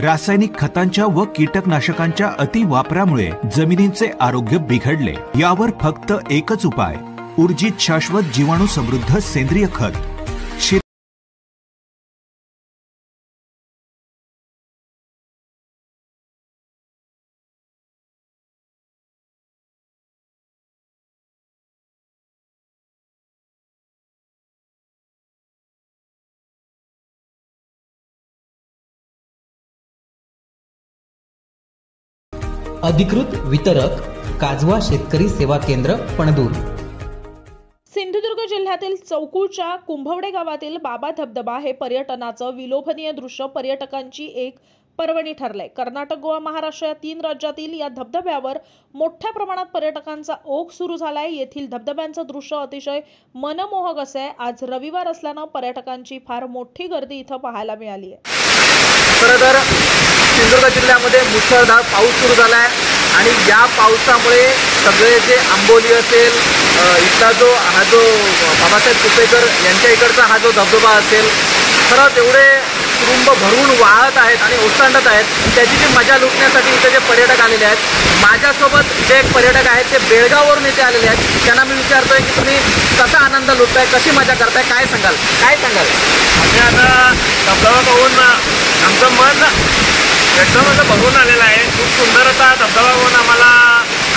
रासायनिक खतांच्या व कीटकनाशकांच्या अतिवापरामुळे जमिनींचे आरोग्य बिघडले। यावर फक्त एकच उपाय, ऊर्जित शाश्वत जीवाणू समृद्ध सेंद्रिय खत। अधिकृत वितरक काजवा शेतकरी सेवा केंद्र पणदूर। सिंधुदुर्ग जिल्ह्यातील चौकुच्या कुंभवडे गावातील बाबा धबधबा हे पर्यटनाचं विलोभनीय दृश्य पर्यटकांची एक पर्वणी ठरले। कर्नाटक, गोवा, महाराष्ट्र या 3 राज्यातील या धबधब्यावर मोठ्या प्रमाणात पर्यटकांचा ओघ सुरू झालाय। येथील धबधब्यांचं दृश्य अतिशय मनमोहक असे। आज रविवार असल्यानं पर्यटकांची फार मोठी गर्दी इथं पाहायला मिळाली आहे। खरं तर सिंधुदुर्ग जिल्ह्यामध्ये मुसळधार पाऊस सुरू झाला आहे आणि या पावसामुळे सगळे जे आंबोली असेल, इथला जो बाबासाहेब कुपेकर यांच्या इकडचा हा जो धबधबा असेल, खरंच एवढे तुरुंब भरून वाहत आहेत आणि ओसंडत आहेत। त्याची जी मजा लुटण्यासाठी इथे जे पर्यटक आलेले आहेत, माझ्यासोबत जे एक पर्यटक आहेत ते बेळगाववरून इथे आलेले आहेत। त्यांना मी विचारतोय की तुम्ही कसा आनंद लुटताय, कशी मजा करताय, काय सांगाल? आम्ही आता धबधबा पाहून आमचं मन एकदम भरून आलेलं आहे। खूप सुंदर असा धबधबा पाहून आम्हाला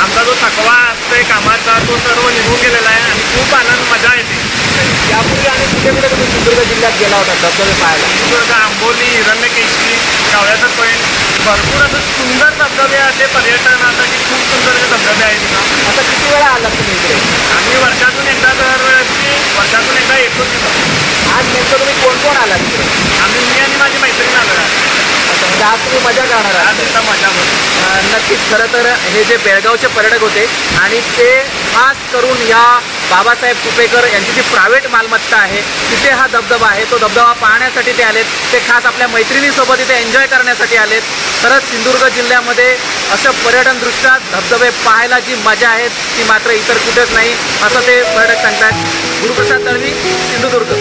आमचा जो थकवा असतोय कामाचा तो सर्व निघून गेलेला आहे आणि खूप आनंद मजा येते। यापूर्वी आणि कुठे कुठे तुम्ही सिंधुदुर्ग जिल्ह्यात गेला होता धबधबे पाहायला? सिंधुदुर्ग, आंबोली, हिरण्यकेशी, कावळ्याचा पॉईंट, भरपूर असं सुंदर धबधबे असे पर्यटनासाठी खूप सुंदर असे धबधबे आहेत तिथं। आता किती वेळा आलात तुम्ही इकडे? आम्ही वर्षातून एकदा येतो तिथं। आज नेमकं तुम्ही कोण कोण आलात तिकडे? मी आणि माझी मैत्रीण आलो आहे। म्हणजे आज तुम्ही मजा करणार आहात? आज मजा होती नक्कीच। खरं तर हे जे बेळगावचे पर्यटक होते आणि ते खास करून या बाबासाहेब कुपेकर यांची जी प्रायव्हेट मालमत्ता आहे तिथे हा धबधबा आहे, तो धबधबा पाहण्यासाठी ते आलेत। ते खास आपल्या मैत्रिणीसोबत इथे एन्जॉय करण्यासाठी आलेत। खरंच सिंधुदुर्ग जिल्ह्यामध्ये असं पर्यटन दृष्ट्या धबधबे पाहायला जी मजा आहे ती मात्र इतर कुठेच नाही, असं ते पर्यटक सांगतात। गुरुप्रसाद तळवी, सिंधुदुर्ग।